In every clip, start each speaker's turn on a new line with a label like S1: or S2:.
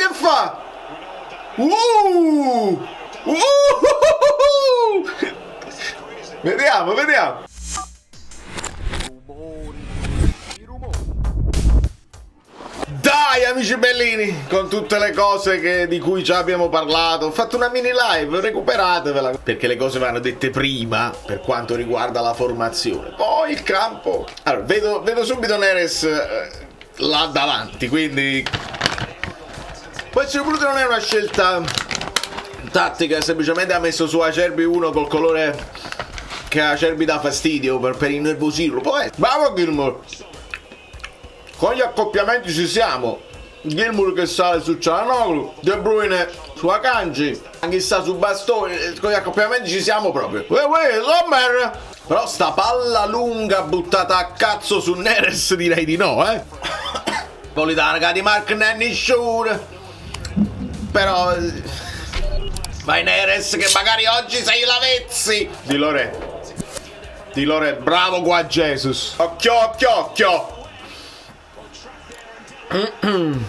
S1: che fa? Vediamo, vediamo. Dai amici bellini, con tutte le cose di cui già abbiamo parlato, ho fatto una mini live, recuperatevela, perché le cose vanno dette prima per quanto riguarda la formazione. Poi il campo. Allora, vedo subito Neres là davanti, quindi può essere pure che non è una scelta tattica, semplicemente ha messo su Acerbi uno col colore che a Acerbi dà fastidio per innervosirlo. Poi bravo Gilmour, con gli accoppiamenti ci siamo. Gilmour che sale su Çalhanoğlu, De Bruyne su Akanji, anche sta su Bastoni, con gli accoppiamenti ci siamo proprio. Sommer! Però sta palla lunga buttata a cazzo su Neres direi di no, Politano di Mark Nenny Shure. Però vai Neres che magari oggi sei l'Avezzi. Di Lore, bravo qua Jesus. Occhio.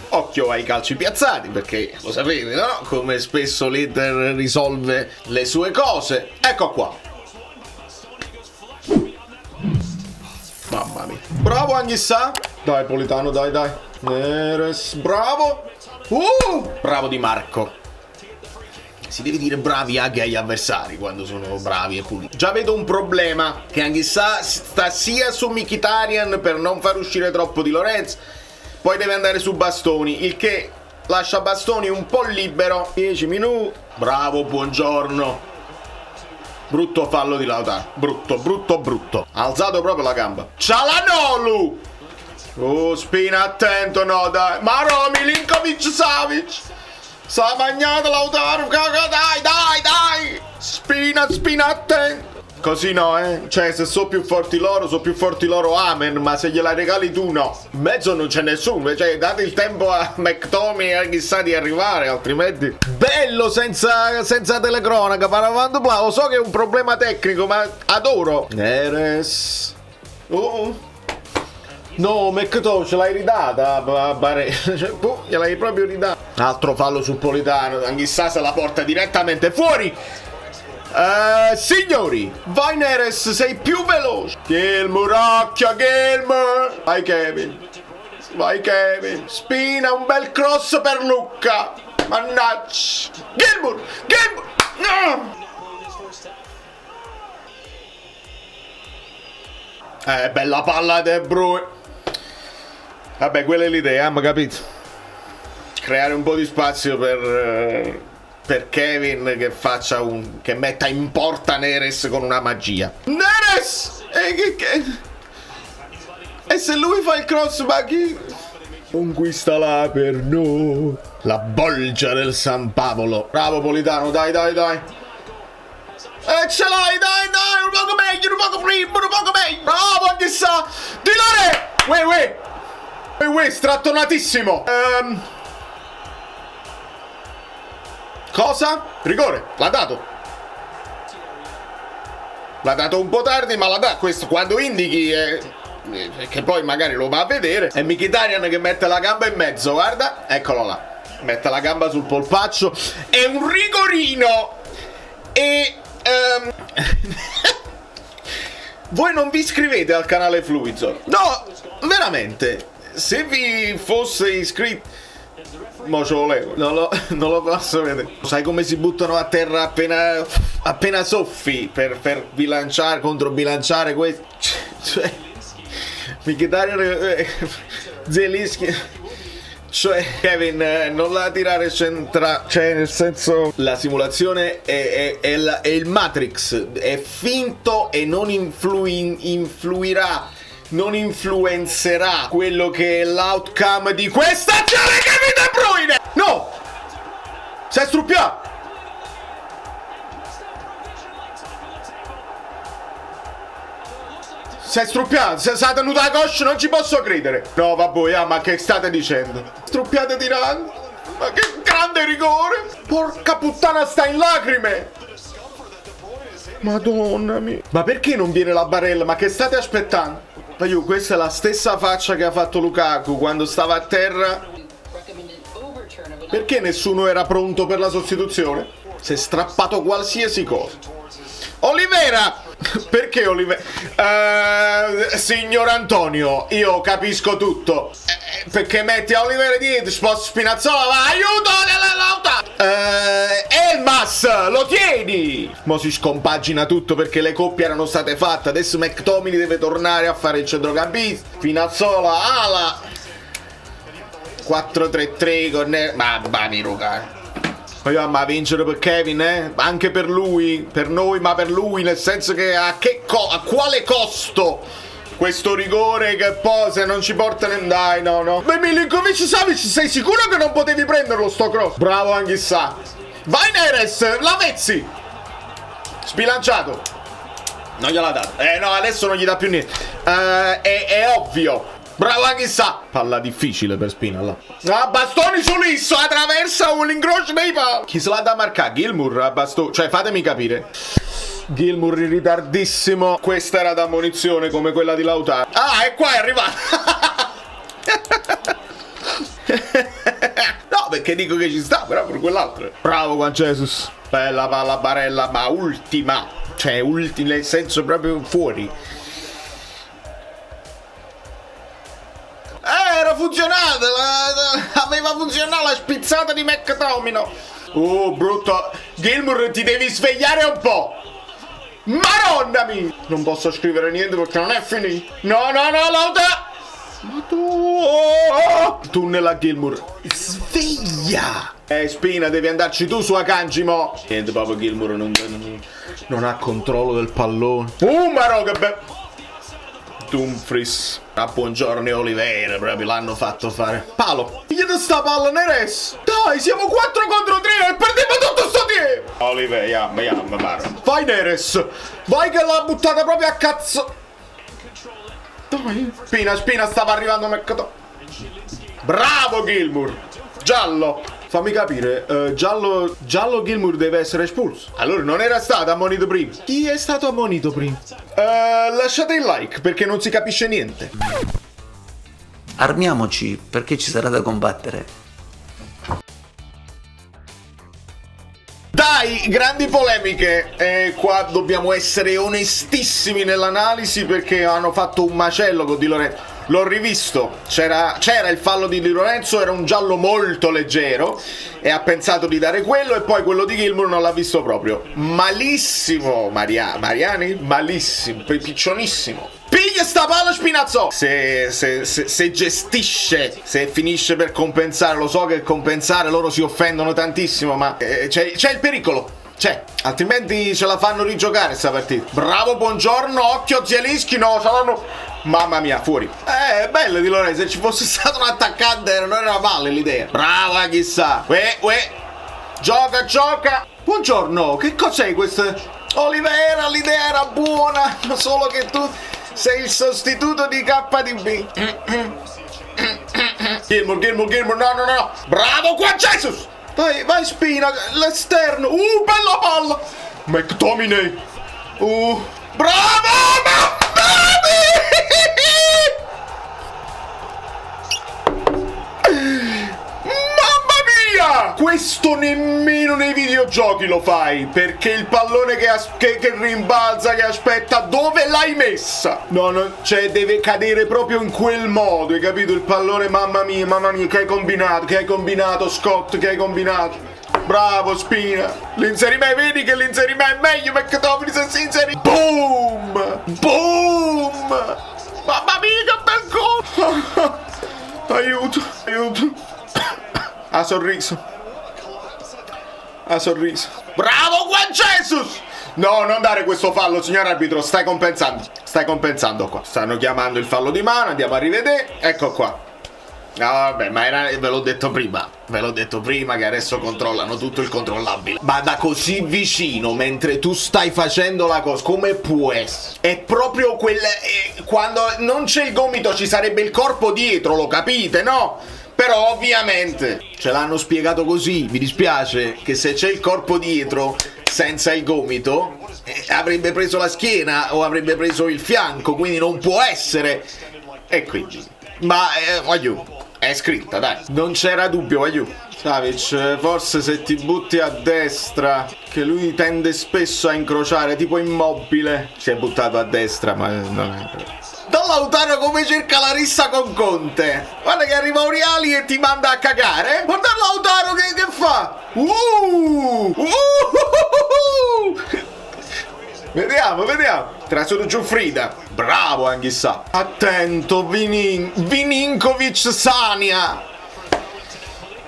S1: Occhio ai calci piazzati, perché lo sapete, no? Come spesso l'Inter risolve le sue cose. Ecco qua. Mamma mia. Bravo Anghissà. Dai Politano, dai. Neres, bravo. Bravo Di Marco. Si deve dire bravi anche agli avversari quando sono bravi e puliti. Già vedo un problema, che Anghissà sta sia su Mkhitaryan per non far uscire troppo Di Lorenzo, poi deve andare su Bastoni, il che lascia Bastoni un po' libero. 10 minuti. Bravo, buongiorno. Brutto fallo di Lautaro. Brutto. Ha alzato proprio la gamba. Çalhanoğlu. Spina, attento, no, dai. Maro, Milinkovic, Savic. S'ha magnato Lautaro. Dai. Spina, attento. Così no, Cioè, se sono più forti loro, amen. Ma se gliela regali tu, no. In mezzo non c'è nessuno. Cioè, date il tempo a McTominay e a chissà di arrivare, altrimenti. Bello senza telecronaca. Lo so che è un problema tecnico, ma adoro. Neres. No, McTominay ce l'hai ridata. Gliel'hai proprio ridata. Altro fallo su Politano. Chissà se la porta direttamente fuori. Signori, vai Neres, sei più veloce. Gilmour, occhio Gilmour. Vai Kevin. Spina, un bel cross per Lucca. Mannaggia. Gilmour. No. Bella palla De Bruyne. Vabbè, quella è l'idea, ma capito? Creare un po' di spazio per Kevin che metta in porta Neres con una magia. Neres! E se lui fa il cross, ma chi conquista la per noi? La bolgia del San Paolo. Bravo Politano, dai. Ce l'hai, dai, un poco meglio, un poco meglio. Bravo, chissà. Di Lore! Uè, strattonatissimo. Cosa? Rigore, l'ha dato un po' tardi, ma l'ha dato. Questo quando indichi che poi magari lo va a vedere. È Mkhitaryan che mette la gamba in mezzo, guarda, eccolo là, mette la gamba sul polpaccio. È un rigorino. E voi non vi iscrivete al canale Fluidzone? No, veramente, se vi fosse iscritto, mo ce lo levo, non lo posso vedere. Sai come si buttano a terra appena soffi per controbilanciare questo? Cioè, Mkhitaryan, Zielinski, cioè Kevin, non la tirare cioè nel senso, la simulazione è il Matrix, è finto e non influirà, non influenzerà quello che è l'outcome di questa azione. Kevin De Bruyne! No! Si è struppiato! Si è struppiato, si è tenuta la coscia, non ci posso credere. No, vabbè, ma che state dicendo? Struppiate tirando? Ma che grande rigore! Porca puttana, sta in lacrime! Madonna mia! Ma perché non viene la barella? Ma che state aspettando? Ma questa è la stessa faccia che ha fatto Lukaku quando stava a terra Perché nessuno era pronto per la sostituzione? Si è strappato qualsiasi cosa. Oliveira! Perché Oliveira? Signor Antonio, io capisco tutto. Perché metti a Oliveira dietro, sposta Spinazzola, va, aiuto nella lauta! Elmas, lo tieni! Mo si scompagina tutto perché le coppie erano state fatte. Adesso McTominay deve tornare a fare il centrocampista. Spinazzola, ala! 4-3-3 con... Mamma mia, Luca. Ma vincere per Kevin, anche per lui, per noi, ma per lui, nel senso che a quale costo questo rigore che poi se non ci porta dai, no. Beh, Milinkovic-Savic, sei sicuro che non potevi prenderlo sto cross? Bravo Anghissà. Vai Neres, Lavezzi. Sbilanciato. Non gliel'ha dato. No, adesso non gli dà più niente. È ovvio. Bravo Anghissà. Palla difficile per Spina là. Bastoni su Lisso, attraversa un incrocio dei pali. Chi se l'ha da marcare? Gilmour a bastoni. Cioè fatemi capire. Gilmour in ritardissimo. Questa era da munizione come quella di Lautaro. E qua è arrivato. No, perché dico che ci sta, però per quell'altro. Bravo Juan Jesus. Bella palla Barella, ma ultima. Cioè ultima nel senso proprio fuori. Era funzionata, aveva funzionato la spizzata di McTominay. Brutto. Gilmour, ti devi svegliare un po'. Madonna mia. Non posso scrivere niente perché non è finito. No, Lauta. Ma tu... Tunnel a Gilmour. Sveglia. Spina, devi andarci tu su Akanji mo. Niente, proprio Gilmour non ha controllo del pallone. Maro, che bello. Dumfries. Buongiorno Oliveira, proprio l'hanno fatto fare. Palo. Gli da sta palla Neres. Dai, siamo 4 contro 3 e perdiamo tutto sto tempo. Oliveira, Maro. Vai Neres. Vai che l'ha buttata proprio a cazzo. Dai. Spina stava arrivando McTominay. Bravo Gilmour. Giallo. Fammi capire, giallo Gilmour deve essere espulso. Allora non era stato ammonito prima. Chi è stato ammonito prima? Lasciate il like perché non si capisce niente.
S2: Armiamoci perché ci sarà da combattere.
S1: Dai, grandi polemiche. Qua dobbiamo essere onestissimi nell'analisi perché hanno fatto un macello con Di Lorenzo. L'ho rivisto, c'era il fallo di Di Lorenzo, era un giallo molto leggero e ha pensato di dare quello e poi quello di Gilmour non l'ha visto proprio. Malissimo Mariani, malissimo, piccionissimo. Piglia sta palla Spinazzola. Se gestisce, se finisce per compensare, lo so che compensare loro si offendono tantissimo, ma c'è il pericolo. Altrimenti ce la fanno rigiocare sta partita. Bravo, buongiorno, occhio Zielinski, no, saranno... Mamma mia, fuori. Bello Di Lorenzo, se ci fosse stato un attaccante non era male l'idea. Brava, chissà. Gioca. Buongiorno, che cos'è questo? Oliveira, l'idea era buona, solo che tu sei il sostituto di KDB. Gilmour, no. Bravo Juan Jesus. Vai Spina, l'esterno. Bella palla. McTominay. Bravo, mamma mia. Questo nemmeno nei videogiochi lo fai, perché il pallone che rimbalza, che aspetta, dove l'hai messa? No, cioè deve cadere proprio in quel modo, hai capito? Il pallone, mamma mia, che hai combinato Scott, che hai combinato? Bravo Spina, l'inserimento, vedi che l'inserimento è meglio perché Tommy se si inserisce. Boom! Mamma mia, che bel gol! Aiuto. Ha sorriso. Bravo Juan Jesus! No, non dare questo fallo, signor arbitro, stai compensando qua. Stanno chiamando il fallo di mano, andiamo a rivedere. Ecco qua. No, vabbè, ma ve l'ho detto prima che adesso controllano tutto il controllabile. Ma da così vicino, mentre tu stai facendo la cosa, come può essere? È proprio quando non c'è il gomito ci sarebbe il corpo dietro, lo capite, no? Però ovviamente ce l'hanno spiegato così, mi dispiace che se c'è il corpo dietro senza il gomito avrebbe preso la schiena o avrebbe preso il fianco, quindi non può essere. E quindi, ma voglio, è scritta, dai, non c'era dubbio, voglio. Savic, forse se ti butti a destra, che lui tende spesso a incrociare, tipo Immobile. Si è buttato a destra, ma non è... Da Lautaro come cerca la rissa con Conte. Guarda che arriva Auriali e ti manda a cagare. Guarda Lautaro che fa. Vediamo. Trasuro Giuffrida. Bravo Anghissà. Attento, Vininkovic Sania.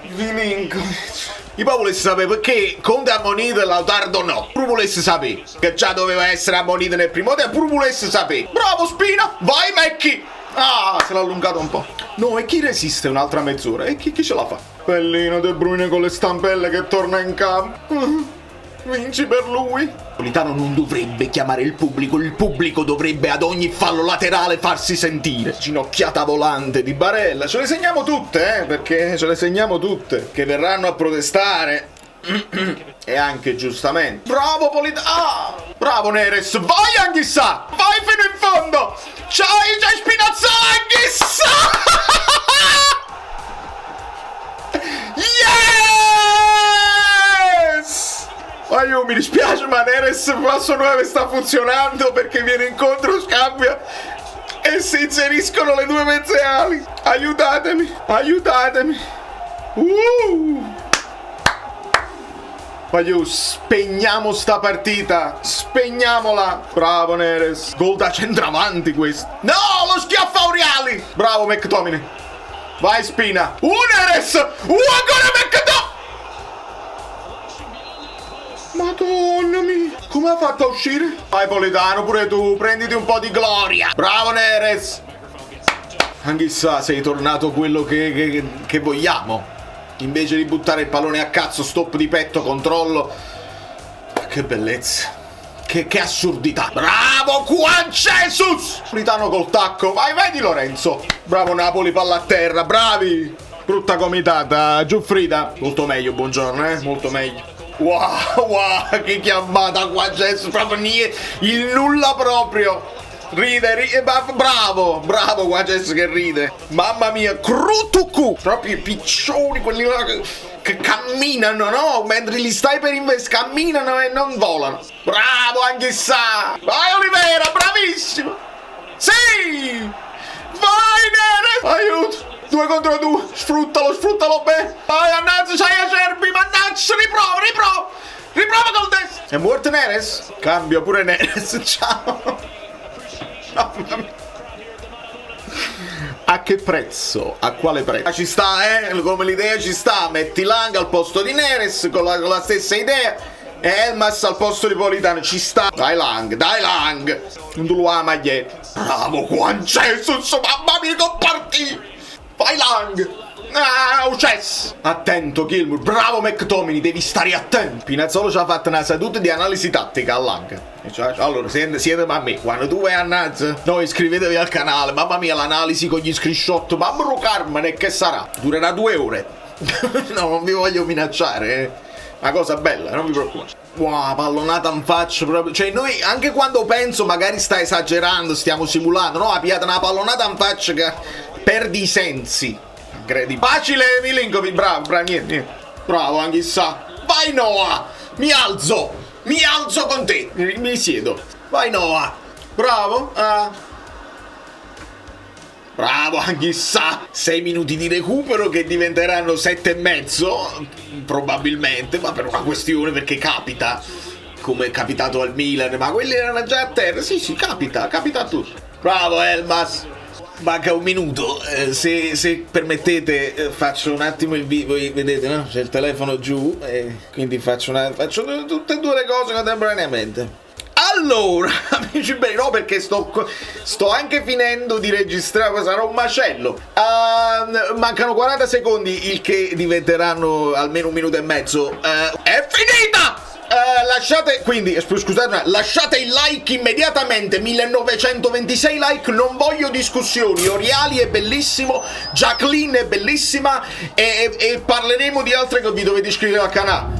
S1: Vininkovic. Io poi volessi sapere perché Conte ha ammonito e Lautaro no. Pure volessi sapere. Che già doveva essere ammonito nel primo tempo. Pure volessi sapere. Bravo Spina. Vai Mecchi. Ah, se l'ha allungato un po'. No, e chi resiste un'altra mezz'ora? E chi ce la fa? Bellino De Bruyne con le stampelle che torna in campo. Vinci per lui. Politano non dovrebbe chiamare il pubblico dovrebbe ad ogni fallo laterale farsi sentire. Ginocchiata volante di Barella. Ce le segniamo tutte, perché ce le segniamo tutte. Che verranno a protestare. E anche giustamente. Bravo Politano. Bravo Neres. Vai Anghissà. Vai fino in fondo. C'hai Spinazzola Anghissà. Io mi dispiace, ma Neres passo 9 sta funzionando perché viene incontro, scambia e si inseriscono le due mezze ali. Aiutatemi. Voglio, spegniamo sta partita. Spegniamola. Bravo Neres. Gol da centravanti questo. No, lo schiaffo Auriali. Bravo McTominay. Vai Spina. Neres. Ancora McTominay. Madonna mia, come ha fatto a uscire? Vai Politano, pure tu, prenditi un po' di gloria. Bravo Neres. Anch'issa sei tornato quello che vogliamo. Invece di buttare il pallone a cazzo, stop di petto, controllo. Che bellezza. Che assurdità. Bravo Juan Jesus. Politano col tacco. Vai Di Lorenzo. Bravo Napoli, palla a terra, bravi. Brutta comitata, Giuffrida. Molto meglio, buongiorno, molto meglio. Wow, che chiamata qua, Jess, proprio il nulla proprio. Ride, bravo qua, Jess che ride. Mamma mia, Crutucu. Proprio i piccioni, quelli là che camminano, no? Mentre li stai per investire, camminano e non volano. Bravo Anghissà. Vai Olivera, bravissimo. Sì. Vai Nere. Aiuto. 2 contro 2, sfruttalo bene. Vai, Annazzo, c'hai Acerbi, mannaggia, riprova col destro. È morto Neres? Cambio pure Neres, ciao. Mamma mia. A che prezzo? A quale prezzo? Ci sta, come l'idea ci sta. Metti Lang al posto di Neres, con la stessa idea. E Elmas al posto di Politano, ci sta. Dai Lang. Non tu lo ama ieri. Bravo Juan Jesus, mamma mia, che partita. Vai Lang. Ucces. Attento Gilmour. Bravo McTominay, devi stare attento. Pinazzolo ci ha fatto una seduta di analisi tattica a Lang. Allora siete a me. Quando tu vai a Naz, no, iscrivetevi al canale. Mamma mia, l'analisi con gli screenshot. Mamma Carmen, che sarà? Durerà 2 ore. No, non vi voglio minacciare, Una cosa bella, non vi preoccupate. Wow, pallonata in faccia proprio. Cioè noi, anche quando penso magari sta esagerando, stiamo simulando, no? Ha pigliato una pallonata in faccia che perdi i sensi. Incredibile. Facile Milinkovic, bravo, niente. Bravo Anghissà. Vai Noah. Mi alzo con te. Mi siedo. Vai Noah. Bravo. Bravo Anghissà. 6 minuti di recupero che diventeranno 7,5 probabilmente, ma per una questione, perché capita, come è capitato al Milan, ma quelli erano già a terra. Sì, capita a tutti. Bravo Elmas. Manca un minuto, se permettete faccio un attimo il video, voi vedete, no? C'è il telefono giù, quindi faccio tutte e due le cose contemporaneamente. Allora, amici belli, no, perché sto anche finendo di registrare, sarà un macello. Mancano 40 secondi, il che diventeranno almeno 1 minuto e mezzo. È finita! Lasciate il like immediatamente. 1926 like, non voglio discussioni. Oriali è bellissimo, Jacqueline è bellissima, e parleremo di altre che vi dovete iscrivere al canale.